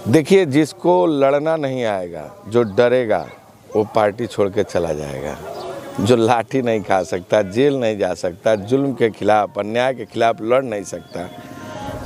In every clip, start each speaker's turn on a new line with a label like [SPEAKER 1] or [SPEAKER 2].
[SPEAKER 1] देखिए, जिसको लड़ना नहीं आएगा, जो डरेगा, वो पार्टी छोड़ के चला जाएगा। जो लाठी नहीं खा सकता, जेल नहीं जा सकता, जुल्म के खिलाफ, अन्याय के खिलाफ लड़ नहीं सकता,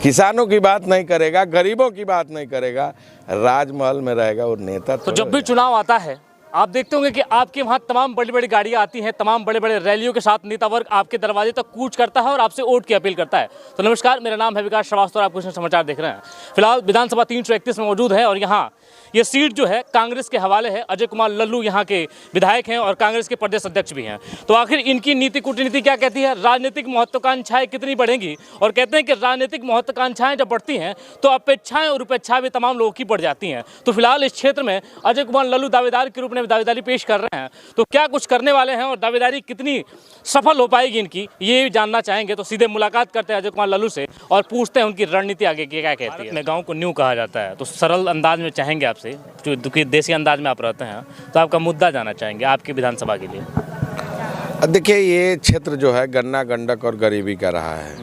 [SPEAKER 1] किसानों की बात नहीं करेगा, गरीबों की बात नहीं करेगा, राजमहल में रहेगा, वो नेता।
[SPEAKER 2] तो जब भी चुनाव आता है आप देखते होंगे कि आपके वहाँ तमाम बड़ी बड़ी गाड़ियाँ आती हैं, तमाम बड़े बड़े रैलियों के साथ नेता वर्ग आपके दरवाजे तक कूच करता है और आपसे वोट की अपील करता है। तो नमस्कार, मेरा नाम है विकास श्रीवास्तव और आप कुछ समाचार देख रहे हैं। फिलहाल विधानसभा 331 में मौजूद है और यहाँ ये सीट जो है कांग्रेस के हवाले है। अजय कुमार लल्लू यहाँ के विधायक हैं और कांग्रेस के प्रदेश अध्यक्ष भी हैं। तो आखिर इनकी नीति कूटनीति क्या कहती है, राजनीतिक महत्वाकांक्षाएं कितनी बढ़ेंगी? और कहते हैं कि राजनीतिक महत्वाकांक्षाएं जब बढ़ती हैं तो अपेक्षाएं और उपेक्षाएं भी तमाम लोगों की बढ़ जाती हैं। तो फिलहाल इस क्षेत्र में अजय कुमार लल्लू दावेदार के रूप में दावेदारी पेश कर रहे हैं। तो क्या कुछ करने वाले हैं और दावेदारी कितनी सफल हो पाएगी इनकी, ये जानना चाहेंगे। तो सीधे मुलाकात करते हैं अजय कुमार लल्लू से और पूछते हैं उनकी रणनीति आगे की क्या कहती है। गाँव को न्यू कहा जाता है, तो सरल अंदाज में चाहेंगे आपसे, जो देसी अंदाज में आप रहते हैं, तो आपका मुद्दा जानना चाहेंगे आपकी विधानसभा के लिए।
[SPEAKER 1] देखिए, ये क्षेत्र जो है गन्ना, गंडक और गरीबी का रहा है।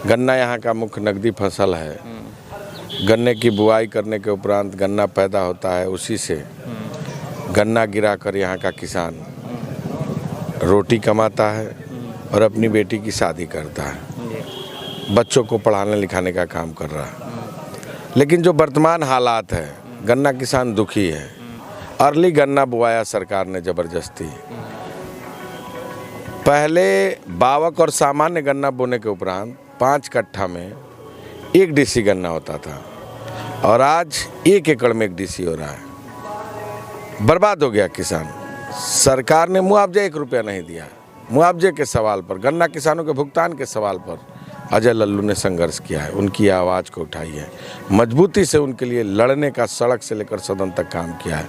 [SPEAKER 1] गन्ना यहाँ का मुख्य नकदी फसल है। गन्ने की बुआई करने के उपरांत गन्ना पैदा होता है, उसी से गन्ना गिराकर यहाँ का किसान रोटी कमाता है और अपनी बेटी की शादी करता है, बच्चों को पढ़ाने लिखाने का काम कर रहा है। लेकिन जो वर्तमान हालात है, गन्ना किसान दुखी है। अर्ली गन्ना बुआया सरकार ने ज़बरदस्ती। पहले बावक और सामान्य गन्ना बोने के उपरांत 5 कट्ठा में 1 डीसी गन्ना होता था और आज 1 एकड़ में 1 डीसी हो रहा है। बर्बाद हो गया किसान। सरकार ने मुआवजा 1 रुपया नहीं दिया। मुआवजे के सवाल पर, गन्ना किसानों के भुगतान के सवाल पर अजय लल्लू ने संघर्ष किया है, उनकी आवाज़ को उठाई है, मजबूती से उनके लिए लड़ने का सड़क से लेकर सदन तक काम किया है।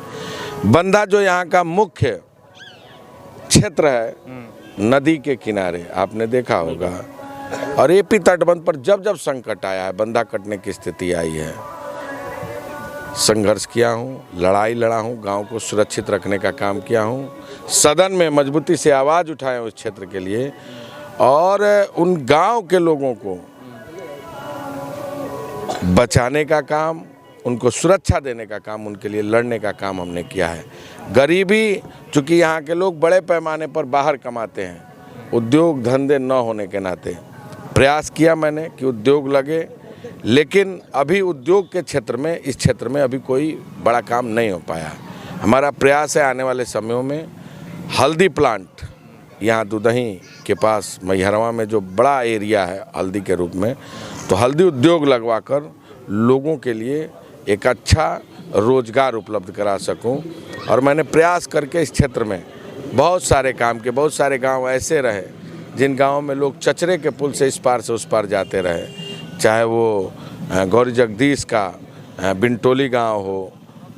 [SPEAKER 1] बंदा जो यहाँ का मुख्य क्षेत्र है, नदी के किनारे, आपने देखा होगा, और एपी तटबंध पर जब जब संकट आया है, बंदा कटने की स्थिति आई है, संघर्ष किया हूँ, लड़ाई लड़ा हूँ, गांव को सुरक्षित रखने का काम किया हूँ, सदन में मजबूती से आवाज़ उठाए उस क्षेत्र के लिए और उन गांव के लोगों को बचाने का काम, उनको सुरक्षा देने का काम, उनके लिए लड़ने का काम हमने किया है। गरीबी, चूँकि यहाँ के लोग बड़े पैमाने पर बाहर कमाते हैं, उद्योग धंधे न होने के नाते प्रयास किया मैंने कि उद्योग लगे, लेकिन अभी उद्योग के क्षेत्र में, इस क्षेत्र में अभी कोई बड़ा काम नहीं हो पाया। हमारा प्रयास है आने वाले समयों में हल्दी प्लांट, यहाँ दुदही के पास मैहरवा में जो बड़ा एरिया है हल्दी के रूप में, तो हल्दी उद्योग लगवाकर लोगों के लिए एक अच्छा रोजगार उपलब्ध करा सकूं। और मैंने प्रयास करके इस क्षेत्र में बहुत सारे काम के, बहुत सारे गांव ऐसे रहे जिन गांवों में लोग चचरे के पुल से इस पार से उस पार जाते रहे, चाहे वो गौरी जगदीश का बिनटोली गाँव हो,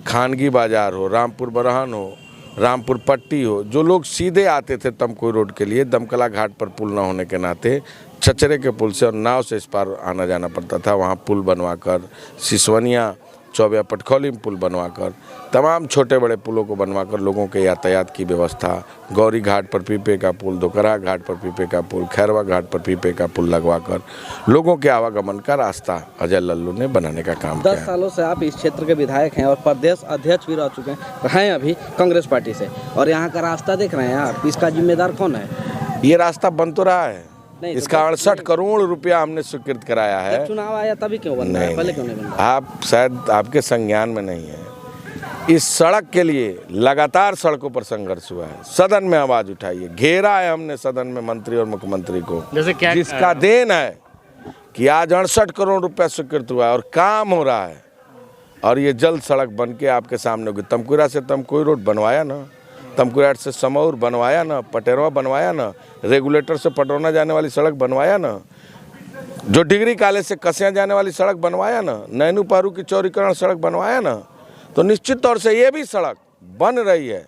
[SPEAKER 1] खानगी बाज़ार हो, रामपुर बरहन हो, रामपुर पट्टी हो, जो लोग सीधे आते थे तमकुई रोड के लिए, दमकला घाट पर पुल न होने के नाते चचरे के पुल से और नाव से इस पार आना जाना पड़ता था। वहाँ पुल बनवाकर, सिसवनिया चौबिया पटखौली में पुल बनवाकर, तमाम छोटे बड़े पुलों को बनवाकर लोगों के यातायात की व्यवस्था, गौरी घाट पर पीपे का पुल, दोकरा घाट पर पीपे का पुल, खैरवा घाट पर पीपे का पुल लगवाकर लोगों के आवागमन का रास्ता अजय लल्लू ने बनाने का काम किया।
[SPEAKER 3] 10 सालों से आप इस क्षेत्र के विधायक हैं और प्रदेश अध्यक्ष भी रह चुके हैं अभी कांग्रेस पार्टी से, और यहाँ का रास्ता देख रहे हैं आप, इसका जिम्मेदार कौन है?
[SPEAKER 1] ये रास्ता बन तो रहा है, इसका 68 करोड़ रुपया हमने स्वीकृत कराया है।
[SPEAKER 3] चुनाव आया तभी क्यों बन रहा है, पहले क्यों नहीं बन रहा?
[SPEAKER 1] आप शायद आपके संज्ञान में नहीं है। इस सड़क के लिए लगातार सड़कों पर संघर्ष हुआ है, सदन में आवाज उठाई है, घेरा है हमने सदन में मंत्री और मुख्यमंत्री को,
[SPEAKER 2] जैसे क्या
[SPEAKER 1] जिसका देन है कि आज 68 करोड़ रुपया स्वीकृत हुआ है और काम हो रहा है। और ये जल्द सड़क बन के आपके सामने होगी। तमकुरा से तमकुई रोड बनवाया ना, तमकुराट से समौर बनवाया ना, पटेरवा बनवाया ना, रेगुलेटर से पटौना जाने वाली सड़क बनवाया ना, जो डिग्री कॉलेज से कसिया जाने वाली सड़क बनवाया ना, नैनू पारू की चौड़ीकरण सड़क बनवाया ना। तो निश्चित तौर से ये भी सड़क बन रही है,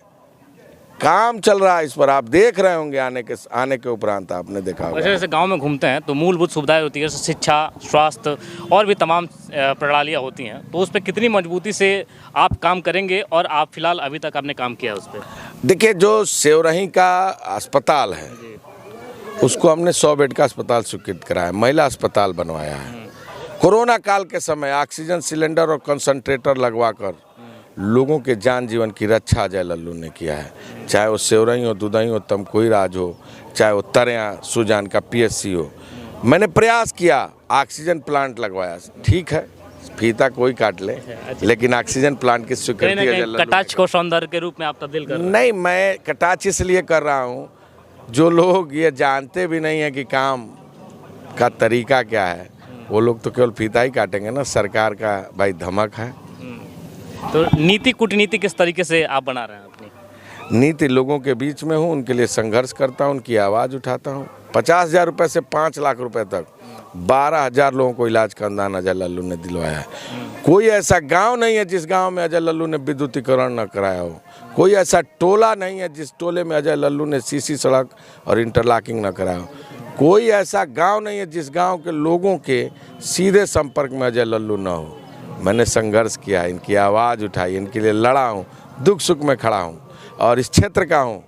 [SPEAKER 1] काम चल रहा है इस पर, आप देख रहे होंगे आने के उपरांत आपने देखा होगा।
[SPEAKER 2] जैसे गांव में घूमते हैं तो मूलभूत सुविधाएं होती है, जैसे शिक्षा, स्वास्थ्य और भी तमाम प्रणालियां होती हैं, तो उस पर कितनी मजबूती से आप काम करेंगे और आप फिलहाल अभी तक आपने काम किया उस पर?
[SPEAKER 1] देखिए, जो सेवरही का अस्पताल है उसको हमने 100 बेड का अस्पताल स्वीकृत कराया, महिला अस्पताल बनवाया है, कोरोना काल के समय ऑक्सीजन सिलेंडर और कंसंट्रेटर लगवाकर लोगों के जान जीवन की रक्षा अजय लल्लू ने किया है। चाहे वो सेवरई हो, दुदई हो, तमकोई राज हो, चाहे वो तरिया सुजान का PSC हो, मैंने प्रयास किया, ऑक्सीजन प्लांट लगवाया। ठीक है, फीता कोई काट ले, लेकिन ऑक्सीजन प्लांट की स्वीकृति अजय लल्लू ने
[SPEAKER 2] कटाच को सौंदर्य के रूप में आप तब्दील कर रहे हैं।
[SPEAKER 1] नहीं, मैं कटाच इसलिए कर रहा हूँ, जो लोग ये जानते भी नहीं है कि काम का तरीका क्या है, वो लोग तो केवल फीता ही काटेंगे ना। सरकार का भाई धमक है।
[SPEAKER 2] तो नीति कूटनीति किस तरीके से आप बना रहे हैं अपनी?
[SPEAKER 1] नीति लोगों के बीच में हूँ, उनके लिए संघर्ष करता हूँ, उनकी आवाज़ उठाता हूँ। 50,000 रुपये से 5 लाख रुपए तक 12,000 लोगों को इलाज का अनुदान अजय लल्लू ने दिलवाया है। कोई ऐसा गांव नहीं है जिस गांव में अजय लल्लू ने विद्युतीकरण न कराया हो। कोई ऐसा टोला नहीं है जिस टोले में अजय लल्लू ने सीसी सड़क और इंटरलॉकिंग न कराया हो। कोई ऐसा गांव नहीं है जिस गांव के लोगों के सीधे संपर्क में अजय लल्लू न हो। मैंने संघर्ष किया, इनकी आवाज़ उठाई, इनके लिए लड़ा हूँ, दुख सुख में खड़ा हूँ, और इस क्षेत्र का हूँ,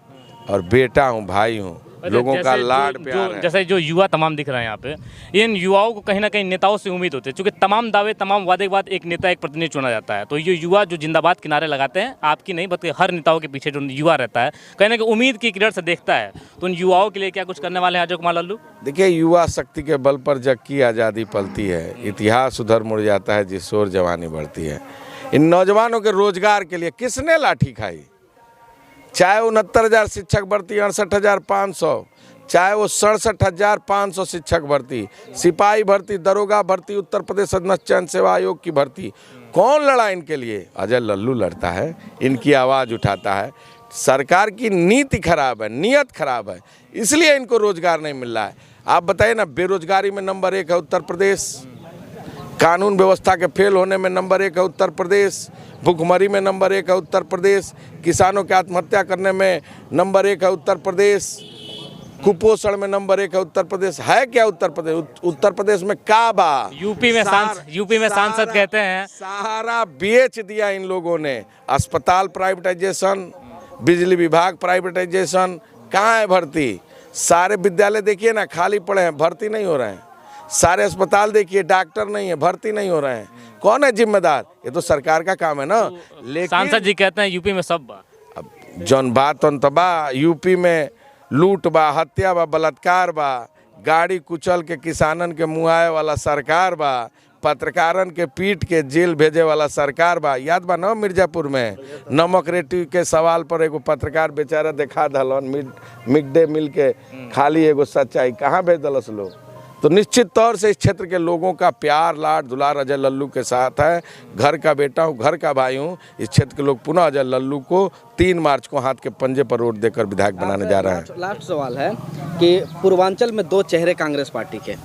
[SPEAKER 1] और बेटा हूँ, भाई हूँ, लोगों का लाड प्यार है।
[SPEAKER 2] जैसे जो युवा तमाम दिख रहे हैं यहाँ पे, इन युवाओं को कहीं ना कहीं नेताओं से उम्मीद होती है, क्योंकि तमाम दावे तमाम वादे के बाद एक नेता एक प्रतिनिधि चुना जाता है। तो ये युवा जो जिंदाबाद किनारे लगाते हैं, आपकी नहीं बल्कि हर नेताओं के पीछे जो युवा रहता है, कहीं ना कहीं उम्मीद की किरण से देखता है। तो उन युवाओं के लिए क्या कुछ करने वाले हैं अजय कुमार लल्लू?
[SPEAKER 1] देखिए, युवा शक्ति के बल पर जग की आज़ादी पलती है, इतिहास उधर मुड़ जाता है जिस ओर जवानी बढ़ती है। इन नौजवानों के रोजगार के लिए किसने लाठी खाई? चाहे 69,000 शिक्षक भर्ती, 68,500, चाहे वो 67,500 शिक्षक भर्ती, सिपाही भर्ती, दरोगा भर्ती, उत्तर प्रदेश अधीनस्थ चयन सेवा आयोग की भर्ती, कौन लड़ा इनके लिए? अजय लल्लू लड़ता है, इनकी आवाज़ उठाता है। सरकार की नीति खराब है, नीयत खराब है, इसलिए इनको रोजगार नहीं मिल रहा है। आप बताइए ना, बेरोजगारी में नंबर 1 है उत्तर प्रदेश, कानून व्यवस्था के फेल होने में नंबर 1 है उत्तर प्रदेश, भुखमरी में नंबर 1 है उत्तर प्रदेश, किसानों की आत्महत्या करने में नंबर 1 है उत्तर प्रदेश, कुपोषण में नंबर 1 है उत्तर प्रदेश। है क्या उत्तर प्रदेश? उत्तर प्रदेश में काबा
[SPEAKER 2] यूपी में सांसद कहते हैं,
[SPEAKER 1] सहारा बेच दिया इन लोगों ने। अस्पताल प्राइवेटाइजेशन, बिजली विभाग प्राइवेटाइजेशन, कहाँ है भर्ती? सारे विद्यालय देखिए ना, खाली पड़े हैं, भर्ती नहीं हो रहे हैं। सारे अस्पताल देखिए, डॉक्टर नहीं है, भर्ती नहीं हो रहे हैं। कौन है जिम्मेदार? ये तो सरकार का काम है ना। लेकिन
[SPEAKER 2] सांसद जी कहते हैं यूपी में सब बा।
[SPEAKER 1] अब जौन बात बा, यूपी में लूट बा, हत्या बा, बलात्कार बा, गाड़ी कुचल के किसानन के मुआए वाला सरकार बा, पत्रकारन के पीट के जेल भेजे वाला सरकार बा। याद बा ना मिर्जापुर में नमक रेटी के सवाल पर एगो पत्रकार बेचारा देखा दलन, मिड डे मील के खाली एगो सच्चाई कहाँ भेज दलस लोग। तो निश्चित तौर से इस क्षेत्र के लोगों का प्यार लाड दुलार अजय लल्लू के साथ है। घर का बेटा हूँ, घर का भाई हूँ। इस क्षेत्र के लोग पुनः अजय लल्लू को 3 मार्च को हाथ के पंजे पर वोट देकर विधायक बनाने जा रहे हैं।
[SPEAKER 3] लास्ट सवाल है कि पूर्वांचल में 2 चेहरे कांग्रेस पार्टी के,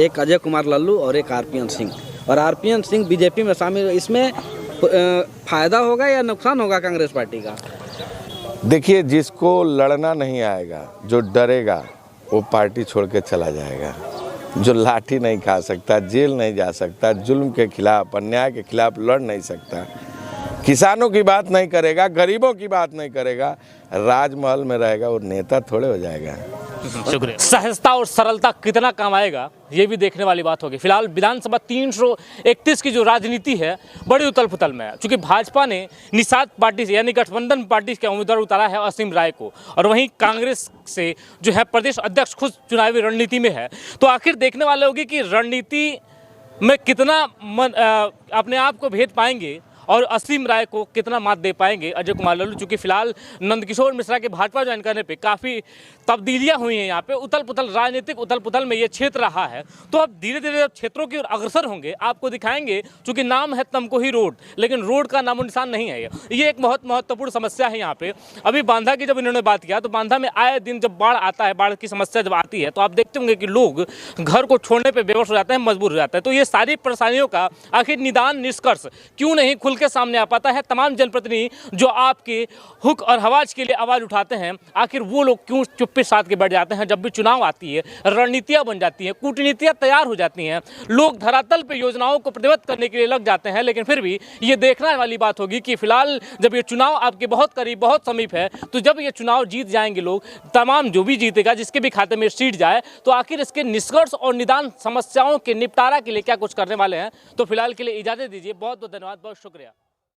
[SPEAKER 3] एक अजय कुमार लल्लू और एक RPN सिंह, और RPN सिंह बीजेपी में शामिल, इसमें फायदा होगा या नुकसान होगा कांग्रेस पार्टी का?
[SPEAKER 1] देखिए, जिसको लड़ना नहीं आएगा, जो डरेगा, वो पार्टी छोड़ के चला जाएगा। जो लाठी नहीं खा सकता, जेल नहीं जा सकता, जुल्म के खिलाफ, अन्याय के खिलाफ लड़ नहीं सकता, किसानों की बात नहीं करेगा, गरीबों की बात नहीं करेगा, राजमहल में रहेगा, वो नेता थोड़े हो जाएगा।
[SPEAKER 2] शुक्रिया। सहजता और सरलता कितना काम आएगा, ये भी देखने वाली बात होगी। फिलहाल विधानसभा 331 की जो राजनीति है बड़ी उथल पुथल में है, क्योंकि भाजपा ने निषाद पार्टी से यानी गठबंधन पार्टी के उम्मीदवार उतारा है असीम राय को, और वहीं कांग्रेस से जो है प्रदेश अध्यक्ष खुद चुनावी रणनीति में है। तो आखिर देखने वाले होगी कि रणनीति में कितना अपने आप को भेद पाएंगे और असीम राय को कितना मात दे पाएंगे अजय कुमार लल्लू। चूँकि फिलहाल नंदकिशोर मिश्रा के भाजपा ज्वाइन करने पे काफ़ी तब्दीलियां हुई हैं यहाँ पे, उथल पुथल, राजनीतिक उथल पुथल में ये क्षेत्र रहा है। तो अब धीरे धीरे जब क्षेत्रों की ओर अग्रसर होंगे, आपको दिखाएंगे, चूँकि नाम है तमकोही रोड, लेकिन रोड का नामो निशान नहीं है। ये एक बहुत महत्वपूर्ण समस्या है यहाँ पे। अभी बांधा की जब इन्होंने बात किया, तो बांधा में आए दिन जब बाढ़ आता है, बाढ़ की समस्या जब आती है, तो आप देखते होंगे कि लोग घर को छोड़ने पर बेबस हो जाते हैं, मजबूर हो जाते हैं। तो ये सारी परेशानियों का आखिर निदान निष्कर्ष क्यों नहीं खुल खुल के सामने आ पाता है। तमाम जनप्रतिनिधि जो आपके हुक और हवाज के लिए आवाज़ उठाते हैं, आखिर वो लोग क्यों चुप्पे साथ के बैठ जाते हैं? जब भी चुनाव आती है, रणनीतियाँ बन जाती हैं, कूटनीतियाँ तैयार हो जाती हैं, लोग धरातल पर योजनाओं को प्रतिबद्ध करने के लिए लग जाते हैं। लेकिन फिर भी ये देखने वाली बात होगी कि फिलहाल जब ये चुनाव आपके बहुत करीब, बहुत समीप है, तो जब ये चुनाव जीत जाएंगे लोग, तमाम जो भी जीतेगा, जिसके भी खाते में सीट जाए, तो आखिर इसके निष्कर्ष और निदान समस्याओं के निपटारा के लिए क्या कुछ करने वाले हैं। तो फिलहाल के लिए इजाजत दीजिए। बहुत बहुत धन्यवाद, बहुत शुक्रिया।